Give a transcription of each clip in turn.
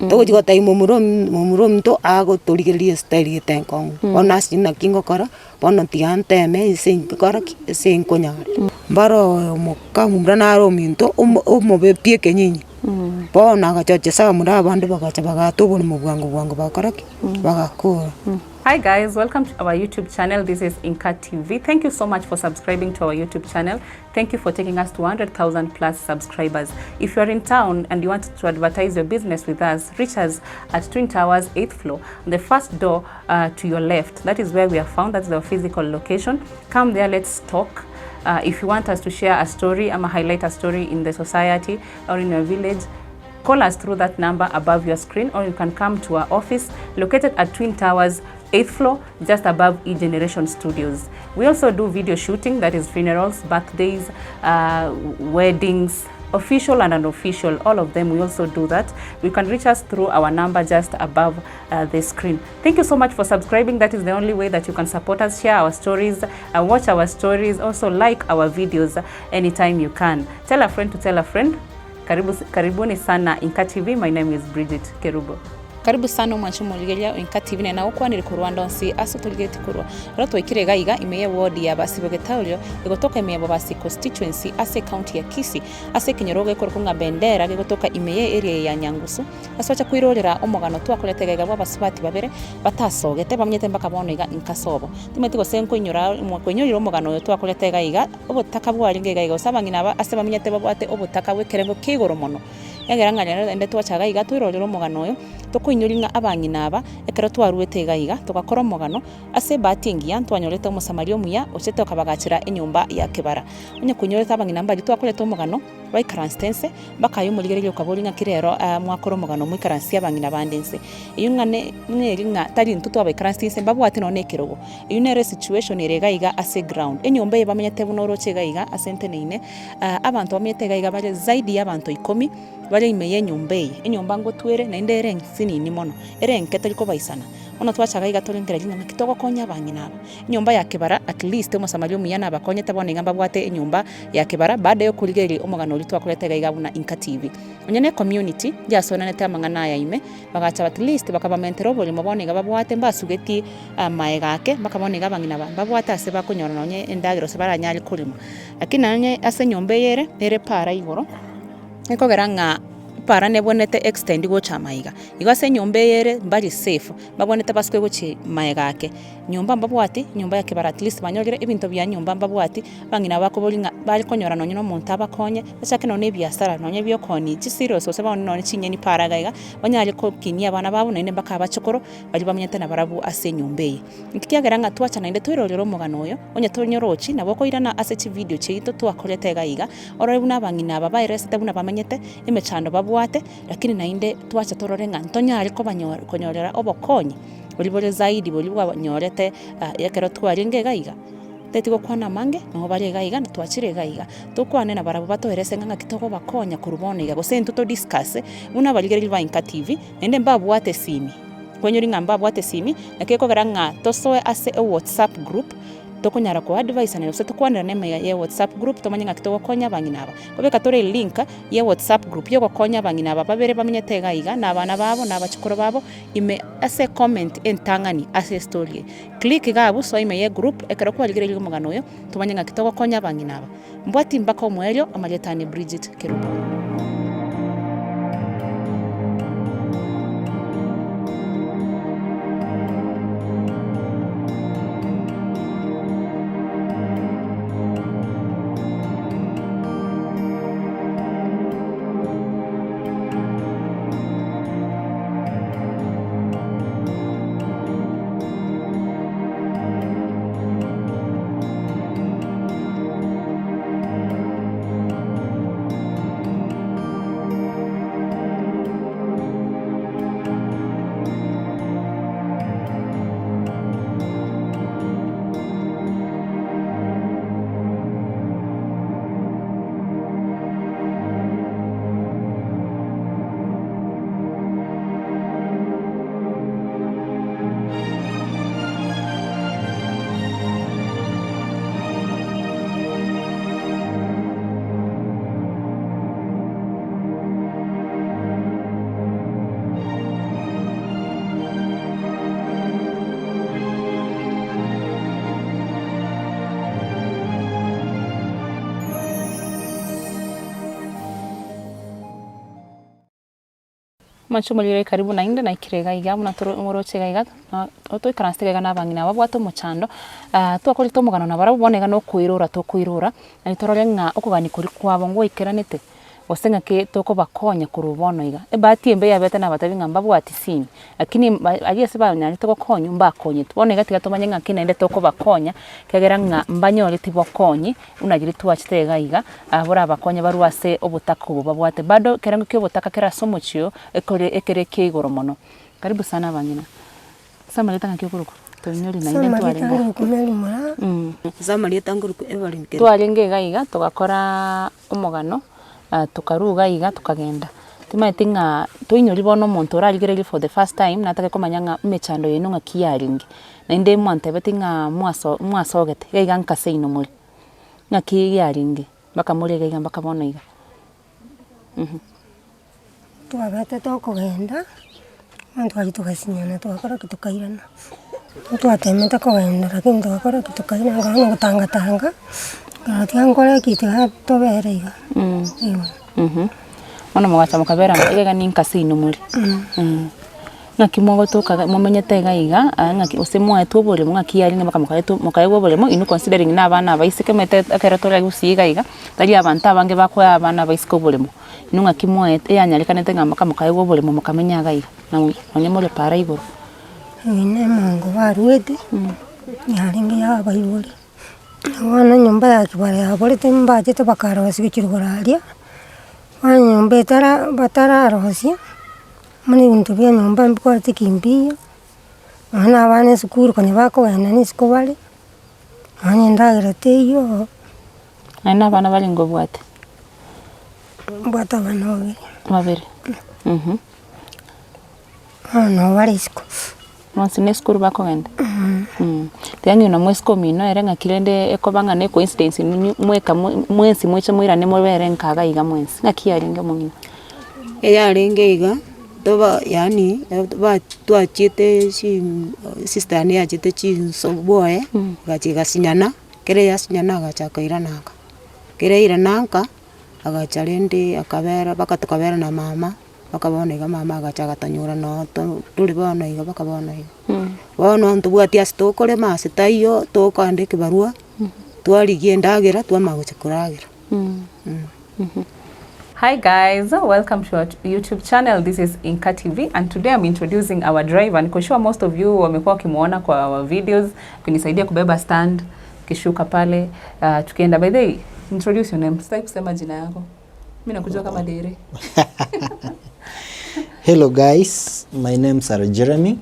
to go tai mumurum to ago to ligeli style tenkong ona sina kingo kara pono tiante me sin kara sin konyal baro mo kamumbrana ro minto mo be pie kenyinyi po na ga chacha sa mura bandu baga to bonu mo bwangu bakara bagakura. Hi guys, welcome to our YouTube channel. This is Inka TV. Thank you so much for subscribing to our YouTube channel. Thank you for taking us to 100,000 plus subscribers. If you are in town and you want to advertise your business with us, reach us at Twin Towers 8th floor, the first door to your left. That is where we are found. That's the physical location. Come there, let's talk. If you want us to share a story, highlight a story in the society or in your village, call us through that number above your screen, or you can come to our office located at Twin Towers 8th floor, just above eGeneration Studios. We also do video shooting, that is funerals, birthdays, weddings, official and unofficial, all of them. We also do that. You can reach us through our number just above the screen. Thank you so much for subscribing. That is the only way that you can support us. Share our stories, watch our stories, also like our videos anytime you can. Tell a friend to tell a friend. Karibuni sana Inka TV. My name is Bridget Kerubo. Karibu sana mwanchu muligelia Inka TV na ukwa niri kurwa ndonsi aso tuligeti kurwa rato ikire gaiga imeye ward ya basi bogetawlio igotoka imeye basi constituency ase county ya Kisii ase kinyoroge korkunga bendera igotoka imeye area ya Nyangusu asocha kwirorera omogano twakolete gaiga babasubati babere batasogete bamnyete mbaka bonega Inkasobo timetigo senko inyora mwenyoriro omogano yo twakolete gaiga obutaka bwaringe gaiga osabangina aba ase bamnyete babwate obutaka wekerengo kigoro mono yageranganya ende twachaga iga twirorero omogano yo tukuinyoringa abangina aba ekero twaruete gaiga tugakora omogano ase batingia twanyorete omusamario muya ochete okabagachira enyumba ya kebara onye kunyoreta abangina mbali twakoreta omogano baikaranstense bakayo muligererio kaboringa kirero mwakora omogano mwikaransia abangina bandense iyungane neringa tari ntutu abaikaranstense babwate no nekerogo iyunere situation ere gaiga ase ground enyumba ebamenyete bunoroche gaiga asente neine abantu bamenyete gaiga bale zaidi y'abantu 10 bale imeye nyumba enyumba ngo twere na ndere sinini mono erenke taliko baisana ona twachaga igatolengera linga kitoko konya bangina aba nyumba ya kebara at least omusamario muyana abakonye tabone ngamba bwate nyumba ya kebara baada yo kuligeri omogano oli twakolete gaiga buna Inka TV onyene community jasona nete amangana ya ime bagacha at least bakabamentero boli mabone ngaba bwate mbasugeti maegake bakabone ngabangina babwate ase bakonyorana onye endagiro se baranyali kulimo lakini anye ase nyumba yere ere para igoro eko geranga para nebonete extend go chamaiga igase nyumba yere mbali safe babonete baskwe go chi maegake nyumba mbabwati nyumba ya kebara at least banyogere ibinto bya nyumba mbabwati bangina bako bolinga bali konyora nonyo muntu abakonye bashake none byasara nonye byo koni chi serious ose bano none chinyeni para gaiga banyali ko kinia bana babo nene bakaba chokoro bali bamenyete na barabu ase nyumbe ikiageranga twacha na inde twirorero mogano oyo onye tonyorochi na boko irana ase chi video cheito twakolete gaiga orabuna bangina baba iresete buna bamenyete imechando babwate lakini na inde twacha tororenga ntonya aliko konyorera obokonyi bolibole zaidi bolibwa nyorete yakero twaringe gaiga tetigo kwana mange no bari gaiga twachire gaiga tukwane na barabu batoherese nganga kitoko bakonya kurubone iga gose ntuto discuss una baligeri ba Inka TV ende mbabwate simi kwenyori ngamba bwate simi nakeko garanga tosoe ase a WhatsApp group tokunyara ko advice na yose tukwanira neme ya WhatsApp group tomanyanga kitoko konya banginaba kobeka tore link ya WhatsApp group yo konya banginaba babere bamenyete gaiga na abana babo na abachikoro babo ime ase comment entangani ase story click gabo so ime ya group ekero ko aligere mugano yo tomanyanga kitoko konya banginaba mbwati mbaka omwelyo amaletani Bridget Kerubo. Macho mulire karibu na inde na ikirega iga muna tumuroche gaiga oto ikarastega na bangina babwato muchando twakori tomugano na barabu bonega no kuirura to kuirura na itorore nga okugani kuri kwabo ngo ikeranete osenga ke toko bakonya kurubono iga ebati embe yabete na batabi ngamba bwati sini lakini agiye seba nyani toko konyu mbakonye bonega tiga tomanye nga kinende toko bakonya kegera nga mbanyore tibokonye unagiri tuachitega iga bora bakonya baruase obutaka obo babwate bado kerango kyo obutaka kera somochio ekereke igoro mono. Karibu sana bangina. Samaleta ngakyo kuruko. Tonyori na ine twarenga. Samaleta nguruko evalinge. Twarenga gaiga tugakora umugano tukaruga iga tukagenda. Timaite nga twinyori bono muntu urarigereri for the first time natake komanya nga mechando yenu nga kiyaringi. Na inde mwante betinga mwasogete. Gaiga nkase ino muri. Nga kiyaringi. Baka muri gaiga baka bono iga. Twabete tokugenda twari tugasinyana twakora kitukairana twatemete kugenda lakini twakora kitukairana ngano gutangatanga ngatiankora kitiga tobereiga ono mugacha mukabera igega ninkasi ino muri ngaki mogo tokaga mumenyete gaiga ngaki usemwa etobole ngaki yari ne bakamukayeto mukayewo bolemo inu considering na abana baisike mete akeratora gusiga iga tari abantu abange bakwa abana baisiko bolemo nunga kimwe yanyalikanete ngamba kamukayewo bolemo mukamenya gaiga na onyemole para iboro ine mango baruete yaringi yabayibole wana nyumba yake bale abole temba tete bakaro sikirugораlia wana nyumba batara rosia mani bintu bya nyumba mbikora tikimbia ana abana sukuru kone bako wena ni sikobale ani ndagira teyo ana abana bali ngo bwate bwata bano babere no bali siko Monsi ne skuru bako genda. Tiangi na mwesko mino erenga kirende ekobanga ne coincidence mweka mwensi mweche mwira ne mwere nkaga iga mwensi ngakiaringe mungina. Eyaringe iga toba yani ba twachite sister ne achite chi soboe gachiga sinyana kere yasinyana gachakaira naka. Kere ira naka agacharende akabera bakatukabera na mama bakabonega mama agachaga tanyura no tuli bono iga bakabona iga bono ntubwati astokore masitayo tokande kibarua twarigie ndagira twamaguche kuragira. Hi guys, welcome to our YouTube channel. This is Inka TV and today I'm introducing our driver. Niko sure most of you wamekuwa kimuona kwa our videos kunisaidia kubeba stand kishuka pale tukienda. By the way, introduce your name. Sitaki kusema jina yako. Mimi nakujua kama Dere. Hello guys, my name is Jeremy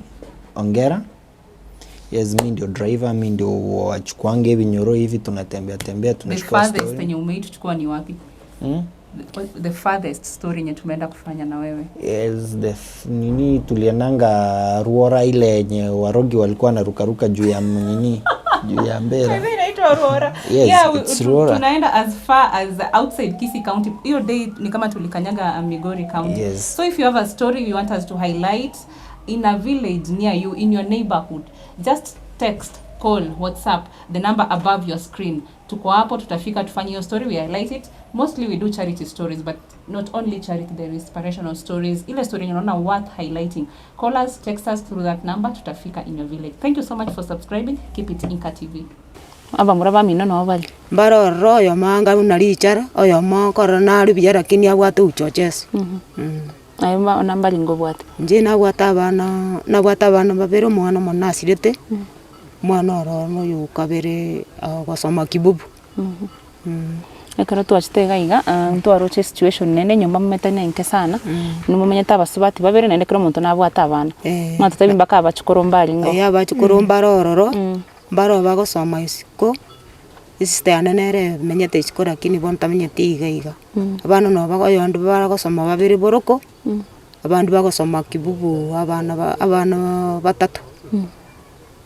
Ongera. Yes, mimi ndio driver, mimi ndio wachukuange vinyoro hivi tunatembea tunachukua story. The farthest penye umeichukua ni wapi? The farthest story yenye tumeenda kufanya na wewe. Yes, nini tuliananga Ruora ile yenye warogi walikuwa na rukaruka juu ya nini juu ya mbera. Mimi naitwa Ruora. Yes, yeah, Ruora. Tunaenda as far as outside Kisii County. Hiyo day ni kama tulikanyaga Migori County. Yes. So if you have a story you want us to highlight in a village near you, in your neighborhood, just text, call, WhatsApp the number above your screen. Tuko hapo tutafika tufanye hiyo story, we highlight it. Mostly we do charity stories, but not only charity, there is inspirational stories. Ile story unaona worth highlighting. Call us, text us through that number, tutafika in your village. Thank you so much for subscribing. Keep it Inka TV. Aba muraba mino no bali. Mbaro royo manga unalichara oyo mokoro nari biyara kinya bwatu uchochesi. Ayuma nambali ngo bwate. Nje na bwata bana babero mwana monasirete. Mwana oro no yukabere gosoma kibubu. Ekara twachitega iga ntwaroche situation nene nyumba mmetane nke sana numumenyeta basubati babere nende kro muntu nabwata abana matatabi mbaka abachukoro mbali ngo ya bachukoro mbarororo mbaro bagosoma isiko isistana nere menyete isiko lakini bonta menyete iga abana no bagoyondo baragosoma babere boroko abandu bagosoma kibubu abana batatu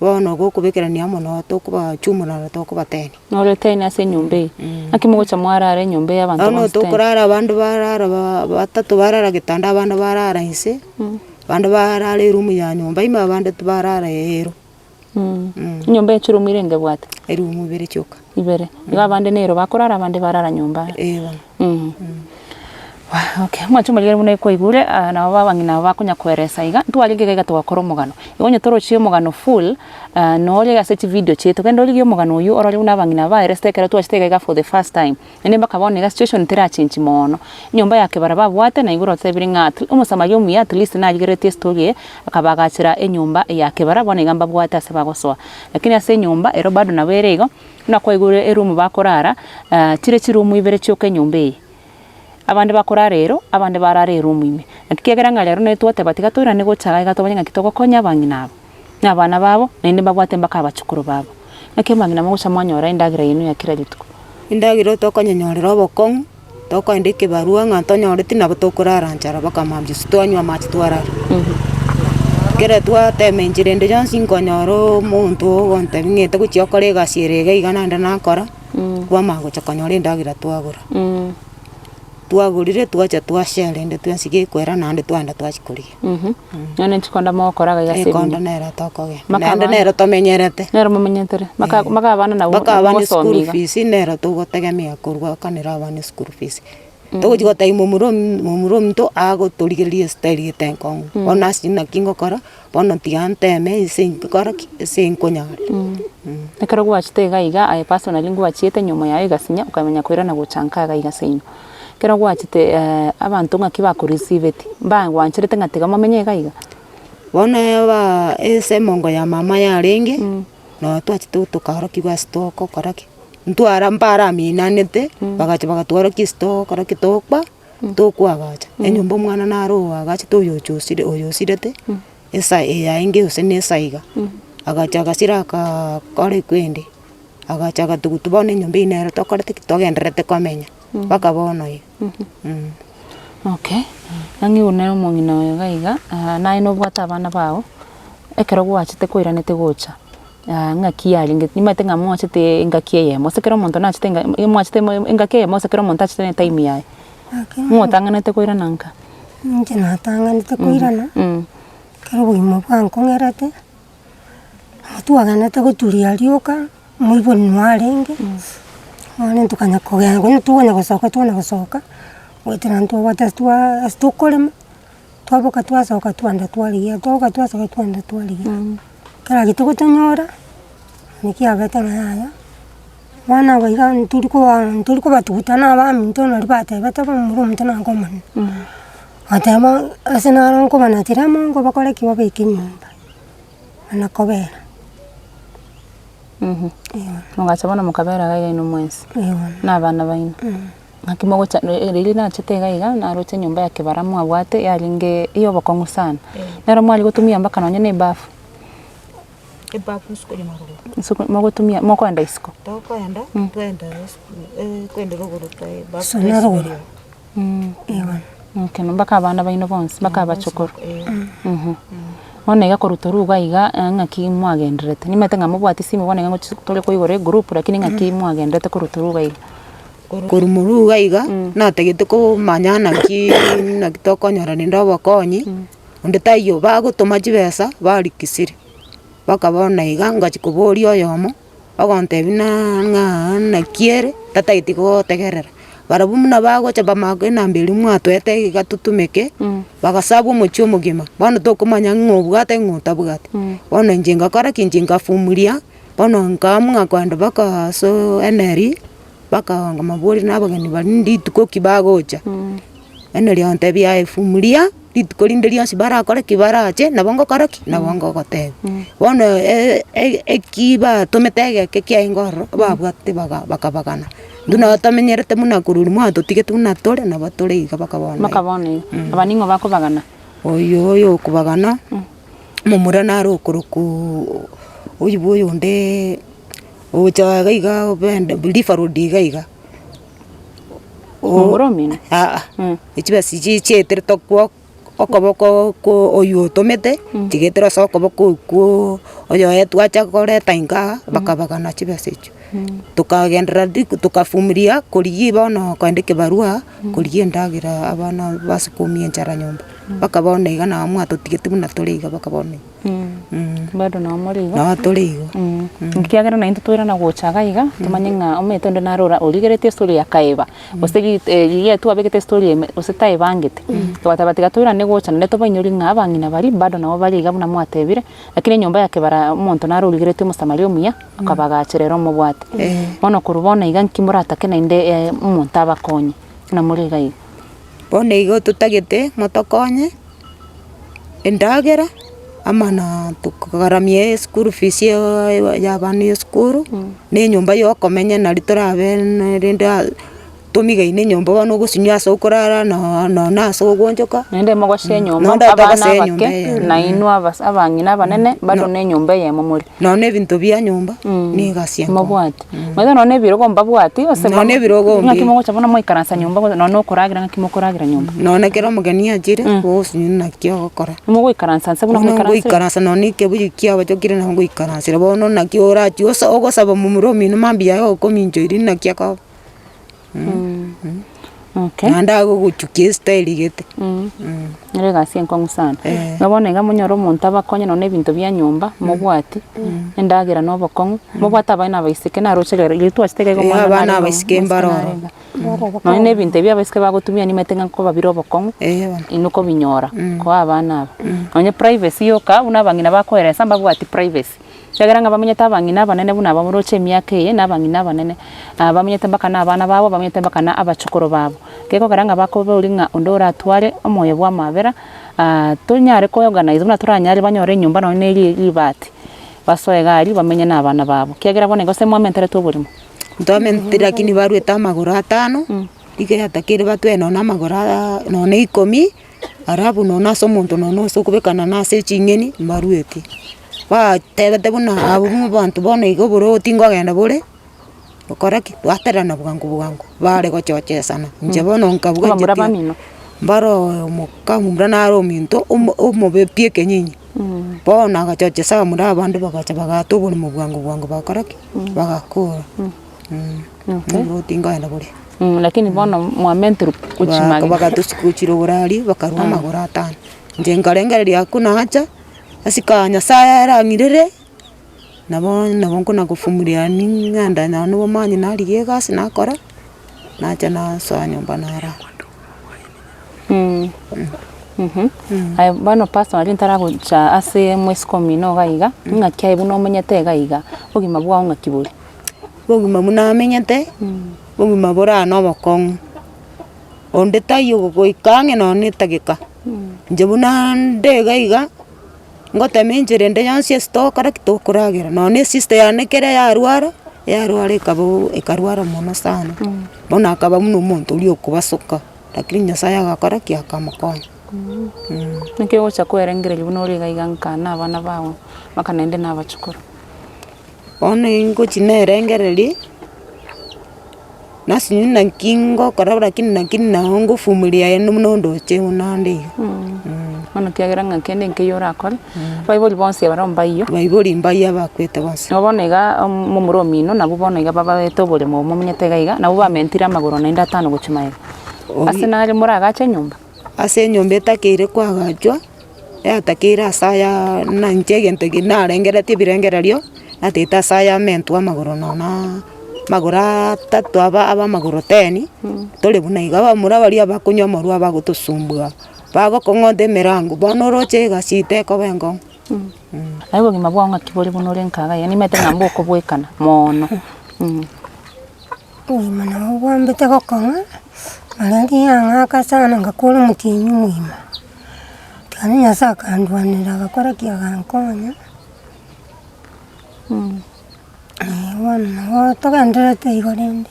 bono gokubekerania mono tokuba chumuna tokuba teni nore teni ase nyumbe akimugocha mwarare nyumbe y'abantu ano tokurara abandu barara batatu barara gitanda abandu barara ise abandu barara irumu ya nyumba ima abandu tubarara yero nyumba echurumire nge bwate irumu bere choka ibere iba abande nero bakurara abande barara nyumba ewa Okay, mwacho maligere muna ko igure na baba ngina bakunya kweresa iga twalige gaiga twakora mugano igonye toro cio mugano full no lega set video cheto kendo ligio mugano uyu orali una bangina ba restekera twachite gaiga for the first time ene bakabone ga situation tira change mono nyomba yake baraba bwate na iguro tebiri ngatu umusamayo mu at least na ligere story akabagachira enyumba yake barabone gamba bwate ase bagosoa lakini ase nyumba ero bado na berego na ko igure erumu bakorara tire chirumu ibere cyoke nyumba abande bakora rero abande barare rumwime nakigera nga rero netwote batiga tura ne gochaga gatobanya kitoko konya bangina n'abana babo nende babwate mbaka abachukuru babo nakemangina magusha mwanyora indagira yinu ya kira gituko indagira tokonyonyorera obokong tokandike barua ngantonyoreti nabo tokurara nchara bakamambye stonywa machi twarara kera twatemenjire ndi jonsi nkonyoro muntu ogonte ngete guchiokore gasierega igana nda nakora kwa mango chakonyore indagira twagura twagurire twacha twashare ndi twasige kwera nande twanda twachikurie none chikonda mokoraga ya sebi konda nera tokoge nande nera tomenyerete nero mumenyetere maka abana na abana school fees nera tugotegemea kurwa kanira abana school fees tugujigota imumuro mto ago turigerie style tenkong ona sina kingo kora bono tianteme sinkora sinkonyare nekaro gwachite gaiga ai personally ngwachite nyuma yayo gasinya ukamenya kwera na guchanka gaiga seino kera gwachite abantu ngaki ku receive it bangu wanchirete ngatega mamenye gaiga bona ba ese mongo ya mama ya renge no twachite tukaro kigwa stoko koraki ntwara mpara minanete bagacha bagatwara ki stoko koraki tokpa tokwagacha enyumba mwana naro agacha toyochosire oyosirete esa ya inge usene saiga agacha gasira ka kore kwende agacha gatugutubone nyumba inero tokorete kitogenderete komenya bakabona ye okay nangi unero mongina we gaiga na ino bwata abana bao ekero gwachite koiranete gocha ngaki yaringe nimate ngamwachite ngaki ye mosekero monto na chite mwachite ngaki ye mosekero monto achite time yae mwotanganete koirananka nje natanganete koirana kero boimo bwanko ngerate tuaganete goturia rioka muiboni mwarenge mwana tukanya kogea ngono tuone gosoka wetera ntu wata twa stokolema twaboka twasoka twanda twaligia twaboka twasoka twanda twaligia kala gitoko tonyora nikiabeta ngaya wana waiga tuliko batutana abami ntona ribata bata bamuru mtana ngomana atema asenara ngo banatiramo ngo bakore kiwa bekinyumba anakobera mugachabona mukabera gaiga ino mwensi n'abana baino ngakimogo rili na chete gaiga na roche nyumba yake baramu abwate yaringe iyo bakongu sana nero mwali gutumia mbaka nonye ne bafu ebafu siko nyamarugo mogo tumia moko enda isiko twenda kwenda ruguru twae bafu sonaro okay mbaka abana baino bonse baka bachokoro onega korutoru gaiga ngaki mwagenderete nimete ngamubwati simu bonega ngo tole koigore group lakini ngaki mwagenderete korutoru gaiga korumuru gaiga nategete ko manyana ki nakitokonyora nindobo konyi onde tayo bagutuma jibesa bari kisiri bakabona iga ngachikuborio yomo bagonte bina nga kiere tataiti ko tegerera barabumuna bagocha bamage nambiri mwatwete gatutumeke bagasabu mucho mugima bano tokumanya ngobwate ngotabwate bono njinga kara kinjinga fumulia bono nkamwa kwanda baka so eneri baka ngamabori nabagani barindi tuko kibagocha eneri onte bya fumulia ditkolindelia sibara kara kibarache nabongo karaki nabongo gote bono ekiba tumetege kekia ingoro babwate bakabagana nduna tamenyerete muna kururi mwato tigete muna tore na batore iga bakabona abaningo bakubagana oyo kubagana mumura naro kuruku uyibuyo nde ocha gaiga bende bilifarudi gaiga mumuromina ichiba siji chetere tokwo okoboko ko oyo tomete tigetera sokoboko ko oyo etwacha kore tainga bakabagana chiba secho tukagendera tukafumiria kuriyi bono kwandike barua kuriyi ndagira abana basukumie nchara nyumba bakabona iga na mwatutigete buna turiga bakabona bado na murigo na turiga ngikiagera na into twira na gochaga iga tumanye nga umete ndo narora uligerete story ya kaeba usegi ye tu abegete story usetae bangete twatabatiga twira ne gocha ne to banyuri nga abangina bari bado na bari iga buna mwatebire lakini nyumba yake bara umuntu naro uligerete musamalio muya akabagacherero mu bwate ono kurubona iga nkimurata kena inde umuntu abakonye na muriga iga bone igo tutagete motokonye endagera amana tukaramie school fees ya bana school ne nyumba yo komenya na liturabe nenda tomiga ine nyumba bano gusinya so kurara na so gonjoka nende mogoshe nyumba abana bake na inwa abangina banene bado ne nyumba ye momuri none bintu bya nyumba ni gasia mabwati mwe none birogo mbabwati ose none birogo ngakimo chabona moikaransa nyumba none okuragira ngakimo kuragira nyumba none kero mugeni ajire gusinya kyo gukora mugo ikaransa nsabuna moikaransa none ke buyikia bajokire na ngo ikaransa bono nakyo ora tiosa ogosaba mumuromi no mambia yo kominjo iri nakia ka okay nanda guchukia style gete nere gasi enkongu sana ngabone nga munyoro muntu abakonye none bintu bya nyumba mubwati endagira no bokongu mubwata abana baisike na rochegera gitu achitege go mwana abana baisike mbaroro none bintu bya baisike bagutumia ni metenga ko babiro bokongu inuko binyora ko abana onye privacy yoka una bangina bakoeresa mbabwati privacy Chagara nga bamenyeta abangina banene buna bamuroche myaka ye nabangina banene bamenyeta bakana abana babo bamenyeta bakana abachukuro babo keko karanga bakobe ulinga ondora atware omoye bwa mabera tonyare ko organize buna turanyare banyore nyumba none libati basoye gari bamenye nabana babo kiagera bone gose momentere to burimo ndomentira kini barweta magura 5 ike yatakire batwe no na magura none 10 arabu no naso muntu no so kubekana na se chingeni barweti ba tebete buna abo mu bantu bone igo buro tingo genda bure ukora ki waterana bugangu bare go chochesana nje bono nkabuga je baro muka mumra naro minto umo bepie kenyinyi bona gachochesa mura abandu bagacha bagato buri mu bugangu bakora ki bagakora buro tingo genda bure lakini bono mwamentu kuchimagi bagatusikukiro burari bakarwa magora 5 nje ngarengereria kuna hacha asikanya saya rangirere nabo nkuna gufumuria ninganda na no manyi nariye gasi nakora nacha na sanyo banara ay bano personally ntarago cha ase mwesikomi no gaiga ngakia ibuno menyete gaiga ogima bwa ngakiburi bogima muna menyete bogima bora no bokong onde tayo goikange no nitagika njebuna nde gaiga ngote menjere nde yansi stokara kitokuragira none sister yane kere yarwara ikabo ikarwara mono sana bona akaba muno muntu uri okubasoka lakini nyasaya gakora kiakamakonya nike gocha kwerengere buno uri gaiganka na abana bawo makanende na abachukuru one ingo chinerengereri nasi na kingo karabra kinna ngo fumulia eno munondo che unande Mano kiagera ngakende nke yora akore baiboli bonse baromba iyo baiboli mbaya bakweta bonse nobonega mumuromino nabo bonega baba betobole mu munyetega iga nabo bamentira amagoro na 5 guchimaira asenale muragache nyumba ase nyumba etakire kwagachwa yatakira saya na njegente ginarengera tibirengererio atita saya mentu amagoro nona magora 3 aba magoro 10 tole buna iga bamura bari abakunywa maru abagutusumbua bago kongonde merango bonoroche gasite ko bengo aibo gimabwa ngakibori bonore nkaga yani mete ngambo ko bwekana mono Mana wambete kokonga malaki anga kasana ngakolo mutinyu mwima tani nyasaka andwanira gakora kiagankonya wana togendete igorende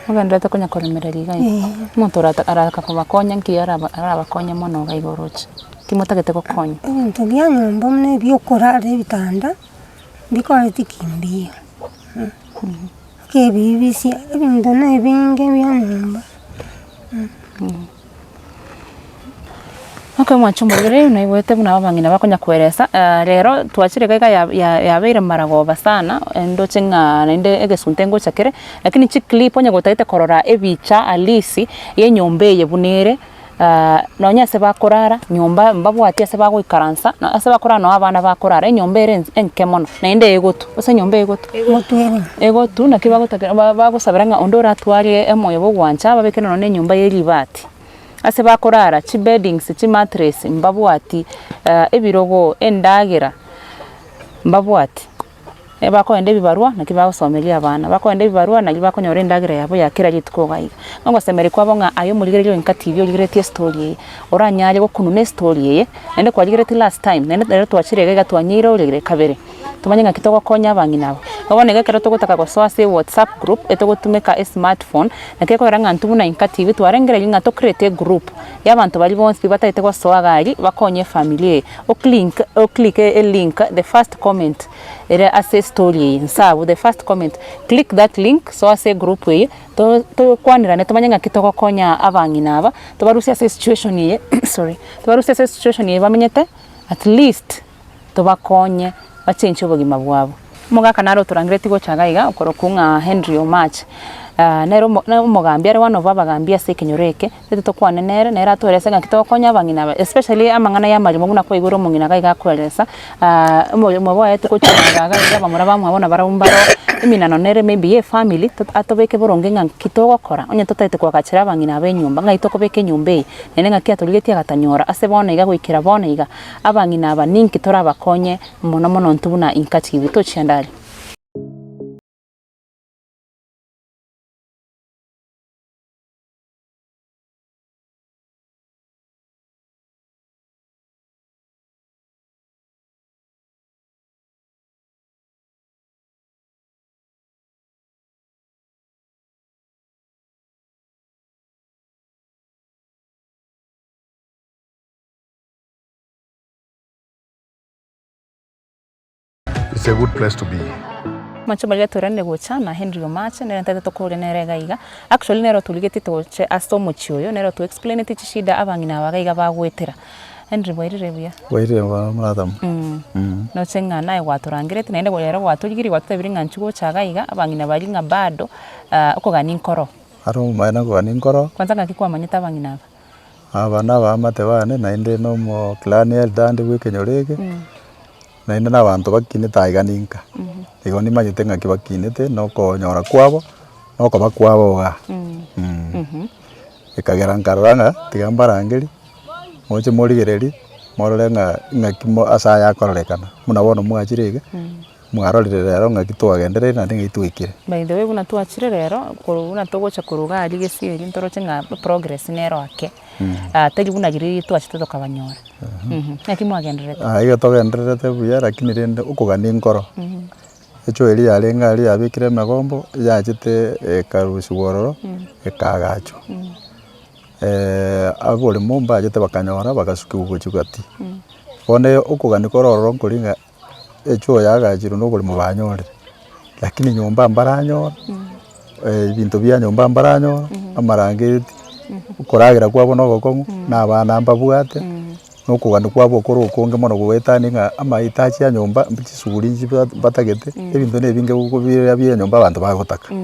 Ogandete konya kolemereri gai muntu araka kubakonya nki arabakonya mono gaigoroche kimutagete kokonya ibintu bya nyumba mune byokorare bitanda bikore tikimbia ke bibisi ibintu nebinge bya nyumba Okay, mwachumba rero naibwete buna abangina bakonya kweresa rero twachire gaiga yabeire maragoba sana endo chenga nende egesuntengo chakere lakini chi clip onye gotaite korora ebicha alisi ye nyombe ye bunere nonya se bakorara nyumba mbabwati ase bagoikaransa ase bakorara no abana bakorara enyumba ere enke mono naende egotu ase nyumba egotu egotu naki bagosabera ng'a onde oratwarie emoyo bogwancha babeke nono ne nyumba yeribati ase bakorara chi beddings chi mattress mbabwati ebirogo endagera mbabwati bakoenda ebibarua naki bagosomeria abana bakoenda ebibarua naki bakonyora endagera yabo yakera rituko gaiga ngosemeri kwabo ng'a ayo murigererio Inka TV origeretie story eye oranyarie gokununa story eye nende kwarigeretie last time nende twachirega gatwanyira origere kabere tumanye ng'a kitogokonya abanginabo babone gekero togotaka gosoa ase WhatsApp group etogotumeka smartphone naki koera ng'a ntubuna Inka TV twarengere ng'a to create group y'abantu bali bonsi bataite gosoa gari bakonye family click a link the first comment ere ase story nsabu the first comment click that link so ase group ye to kwanirane tumanye ng'a kitogokonya abanginaba tobarusia ase situation ye sorry tobarusia ase situation ye bamenyete at least tobakonye bachenche obogima bwabo mugaka naro turangireti gochaga iga okorokunga Henry Omach nero mugambia ari wano babagambia ase kinyoreke tete tokwane nera atwerese ng'a kitogokonya abanginaba especially amang'ana ya marimo buna kwa igoro mung'ina gaiga kweresa mo bwae tukochaga gaiga bamura bamwabona barabumbaro iminano nere maybe ye family atobeke boronge ng'a kitogokora onye totaite kwakachira abanginaba enyumba ng'a itokobeke nyumba eye nene ng'a kiatoligetie agatanyora ase bona iga goikera bona iga abanginaba ninki torabakonye mono mono ntubuna Inka TV tochiandari. It's a good place to be. Machobalia turende gocha na Henry Omach nera tete tokore nere gaiga actually nero tuligeti toche asto mochioyo nero to explain it shida abangina bagaiga bagwetera Henry boirire buya Boirire wa muratham no chenga nae waturangirete nende golero watugiri watebiri nganchugo chagaiga abangina balinga bado okogani nkoro aro maina kogani nkoro kwanza ngakikwa manyita abangina abana bamate bane nainde no mo clan eldande gwekenyorege nainde na bantu bakine taiganinka igo ni manyite ng'aki bakinete no konyora kwabo no koba kwabo ga ikagera nkaranga tigambarangeri moche morigereri morore ng'aki asa yakorekana muna bono mwachirege mwarorire rero ng'aki twagenderere na ndinga itwikire by the way buna twachire rero kuruna togocha kuruga ari gesiri ntoroche ng'a progress nero ake tari buna giri twachite tokabanyora ng'aki mwagenderere iga togendererete buya lakini rende ukugani nkoro echo eri yarenga ari abikire magombo yachite karusi wororo ekagacho agore momba ajete bakanyora bagasuki ugochugati one ukugani kororo nkoringa echo yagachiro no gori mubanyore lakini nyumba mbaranyora ibintu bya nyumba mbaranyora amarangeti ukoragira kwabo no gokongu na bana mbabwate no kugani kwabo koro konge mono gwetani nga amaitachi ya nyumba mbichisuguri batagete ebintu nebinge gukubira bya nyumba abantu bagotaka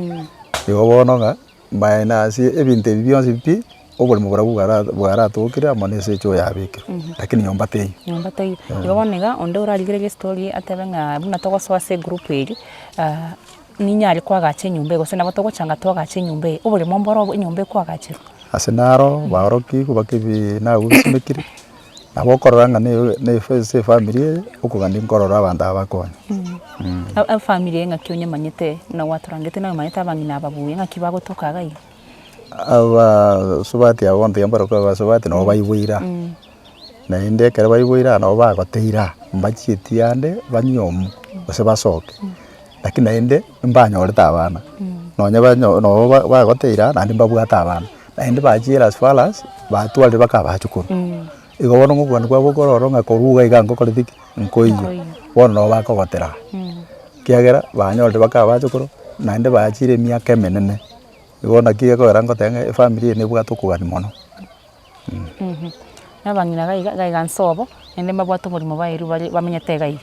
yo bono nga maina si ebintu byonse bipi obole mubara bwara tokira amonese echo yabikira lakini nyumba teyo igo bonega onde urarigire story atebenga buna togosoa se group eri ninyari kwagache nyumba ego sena batogochanga twagache nyumba obole momboro nyumba kwagache asenaro baroki kubakibi na usimekiri abokororanga ne face family ukugandi nkorora abantu abakonya family ng'aki onye manyete na waturangete na manyete abangina ababuye ng'aki bagotokaga iga aba subati abonte yambaro kwa subati no bayibwira na inde kare bayibwira no bagoteira mbachiti yande banyomu base basoke lakini inde mbanyoreta abana no nyaba no bagoteira na inde babwata abana na inde bachira as far as batwalire bakabachukuru igo bono ngugwana kwa bokororo ngakoruga igango korithiki nkoiyo bono no bakogotera kiagera banyorire bakabachukuru na inde bachire miaka emenene igona kiye ko rango tenge family ne bwa tukugani mono nabangina gaiga nsobo ende mabwato muri bairu bamenyete gaiga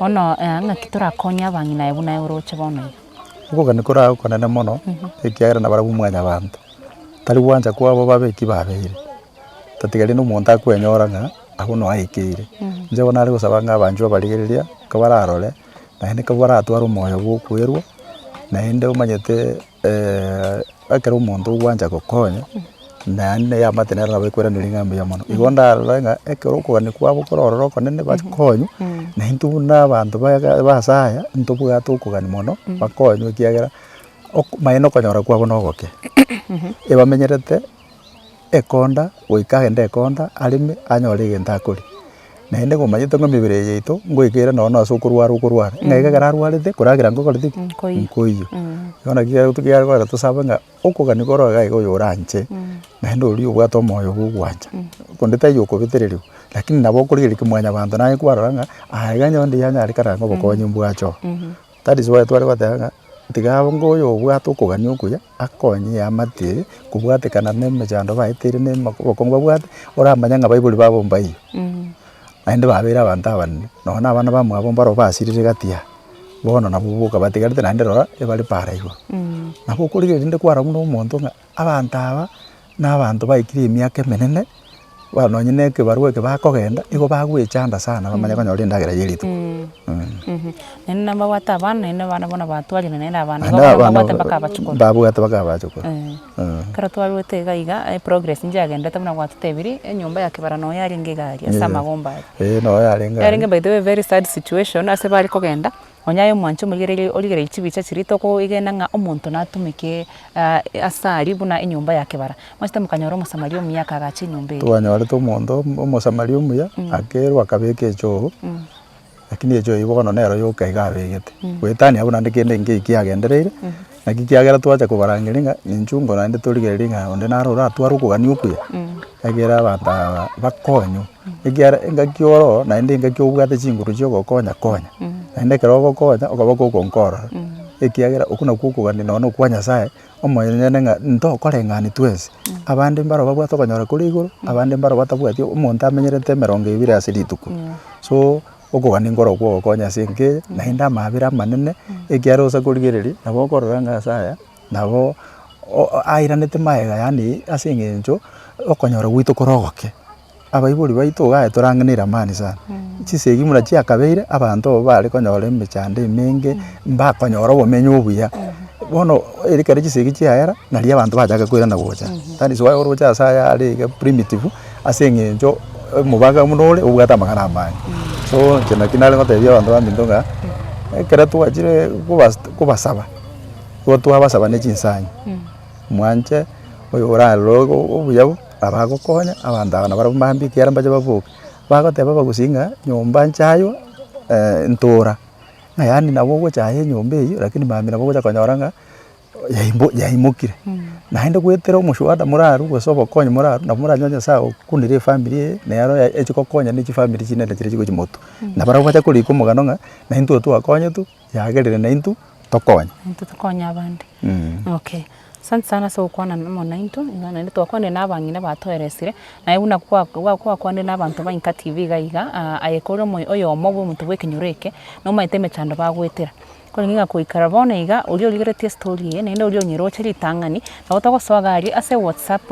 ono ng'aki torakonya abangina ebuna euroche bono ukugani kora ukonene mono ekiagera na barabu mwanya bantu tari wanja kwabo babeki babeire tatigari no muntu akwenyora nga aho no aikire nje bona ari gusaba nga abanju abarigereria kabararore na hende kabara atwara umoyo gukwirwo na hende umanyete akero umuntu ugwanja gukonya na nne ya matenera na bekwera nilingambe ya mono igonda nga ekero kugani kwabo kororo konene bakonyu na hintu na abantu basaya ntubuga tukugani mono bakonyu kiagera maino konyora kwabo no goke ebamenyerete ekonda goikagenda ekonda arimi anyore genta kuri na hende gumanyete ngo mibire yeito ngoikira no asokurwara ngaiga gararwarite kuragira ngo korite nkoiyo yona kiya tukiya gora tusaba nga ukugani goro gaigo yoranche na hende uri ubwato moyo gugwanja kondeta yuko bitereriu lakini nabo kurigiri kimwanya bantu naye kwaranga aiganya ndi yanya ari karango bokonye mbwacho that is why twari batanga tigabo ngoyo ubwato kugani ukuya akonye amati kubwatekana nemme jando baitire nemme bokongwa bwate oramanya nga bayibuli babo mbayi aende babera abantu abane nona abana bamwe abo mbaro basirire gatia bono nabubuka batigarite nande rora ebali paraiwa nabo kurigire ndinde kwara muno umuntu nga abantu aba n'abantu baikire emyaka emenene banonyene ke barwe ke bakogenda igo bagwechanda sana bamanya konyora indagera yeritu nene namba wata abana nene bana bona batwali nene abana baba baka bachukura babu gata baka bachukura kara twalwete gaiga progress njagenda tamuna watutebiri enyumba yake barano yaringe gari asama gomba no yaringe by the way very sad situation ase bari kogenda onyayo mwancho mugerere oligere ichibicha chirito ko igenda nga omuntu natumike asari buna enyumba yake bara mwasta mukanyoro musamario myaka agachi nyumba twanyora to mondo musamario muya akerwa kabeke echo lakini echo ibono nero yoka igabegete gwetani abuna ndikende nge ikiagendereire na kikiagera twacha kubarangiringa ninchungo na ndi tuligerenga onde narora twaru kugani ukuya agera bata bakonyo igiara engakioro na ndi engakiyobwate chinguru cyo gokonya konya na ndi kerogo konya okabako konkora ikiagera okuna kukugani nono kwanya sae omoyenene nga ntokorengani twese abandi mbaro babwa tokonyora kuri iguru abandi mbaro batabwati umuntu amenyerete 200 asirituku so okugani ngoro gwo konya singe na hinda mabira manene ekiarosa kurigereri nabo kororanga saya nabo airanete maega yani asingenjo okonyora gwito korogoke abaiburi baito gae toranganira mani sana chisegi mura chia kabeire abantu bari konyora emechande menge mbakonyora bomenyo buya bono erikare chisegi chiaera nali abantu bajaga kwirana gocha tani so wao rocha saya ari primitive asingenjo mubaga munole ubwata magana amani so kina kinale ngotebia abantu bamindonga kera twachire kubasaba twabasaba ne chinsanyi mwanje oyo oralo obuyabo abagokonya abantu abana barambambi kera mbaje bavuka bagoteba bagusinga nyumba nchayo ntora yani nabo gochaye nyumba iyo lakini mami nabo gocha konyoranga yaimukire naende gwetera omushuada muraru gwesoba konya muraru na muranyonya sao kunire family ne yaro echiko konya ni family chinene chire chiko chimoto na bara kwacha kuri kumugano nga na intu tu akonya tu yagerere na intu tokonya abandi okay asante sana so kwana mona intu ngana ndi twakwande nabangine batoeresire na ibuna kwa kwande nabantu ba Inka TV gaiga ayekoro moyo oyo mobo muntu bwekinyureke no maiteme chando bagwetera kolinga kuikara bona iga ulio ligeretie story ye nenda ulio nyiroche litangani na utako swagari ase WhatsApp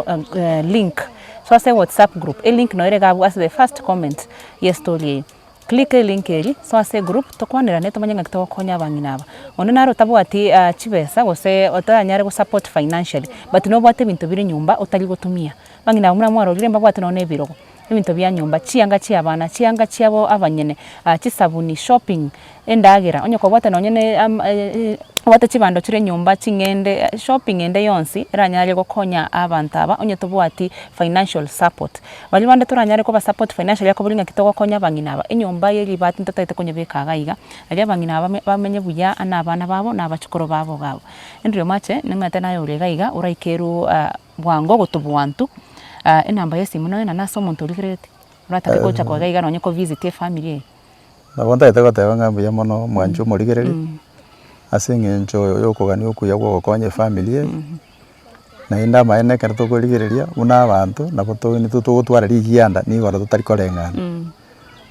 link so ase WhatsApp group link no ere gabu as the first comment ye story click link eri so ase group tokwanira neto manyanga kitoko konya banginaba ono naro tabu ati chibesa gose otanyare go support financially but no bwate bintu biri nyumba otali gotumia bangina mura mwaro riremba bwate no nebirogo ibintu bya nyumba chianga chiabana chianga chiabo abanyene chisabuni shopping endagera onye ko bwate no nyene bwate chibando chire nyumba chingende shopping ende yonsi ranyare go konya abantu aba onye tobwati financial support bali bande turanyare ko ba support financial yako bulinga kitoko konya banginaba inyumba yeli bati ntatete konye bekagaiga ali banginaba bamenye buya ana abana babo na abachukoro babo gabo endrio mache ningate nayo uregaiga uraikeru bwango gotubwantu enamba yesimu no naso muntu uligrete urataka kocha kwa gaiga no nyeko visit family na bonta itego teba ngambo ya mono mwanju murigereri asingenjo yokogani okuya gokonye family na inda maene karto kuligereria una abantu nabo to ni tutu gutwara rigianda ni gora tutari korengana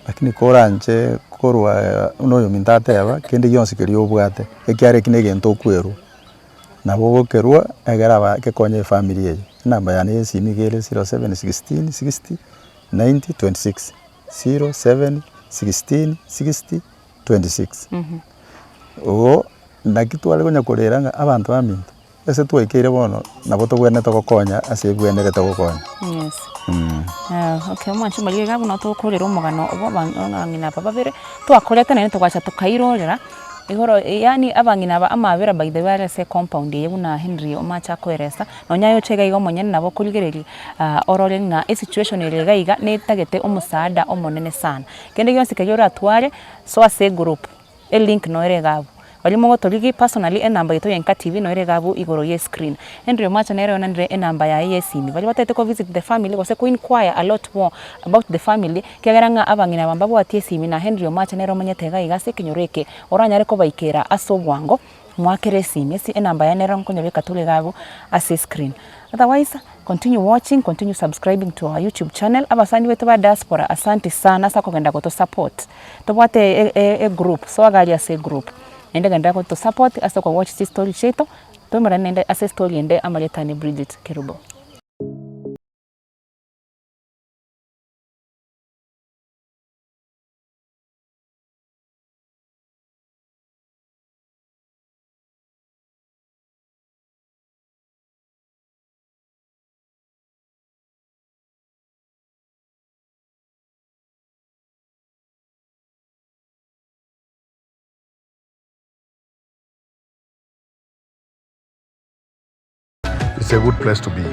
lakini koranje korwa uno yo mintate aba kende yonse keri obwate ekyare kinege ntokweru nabo gokerwa egera ba kekonye family ye namba yani simi gere 0716 60 90 26 07 16 60 26 ogo nakitwale gonya koreranga abantu baminto ese twekere bono nabo togwene togokonya ase bwenere togokonya. Yes. Okay, mwanchi maliga gabu no tokorera omugano obo bangina babere twakorete nene togwacha tukairorera igoro yani abangina ba amabera by the way se compound ye buna Henry omacha kweresa no nyayo chega igo monyene nabo kurigereri orore nga situation ile gaiga netagete omusaada omonene sana kende gyonse kayora atware so ase group e link no ere gabu bali mogo toligi personally enamba yeto ya Inka TV no ere gabu igoro ye screen Henry omacha nere onandre enamba ya yesimi bali batete ko visit the family gose ko inquire a lot more about the family kegeranga abangina bamba bo atiesimi na Henry omacha nere omanyete gaiga se kinyoreke oranyare ko baikera asobwango mwakere simi si enamba ya nere nkonyo beka tole gabu ase screen. Otherwise, continue watching, continue subscribing to our YouTube channel. Abasani wetu ba diaspora, asante sana sa kugenda ko to support. Tobwate a group, so agali ase group. Ende genda ko to support asa ko watch this story cheto. Tomara nende ase story ende amaleta ni Bridget Kerubo. It's a good place to be.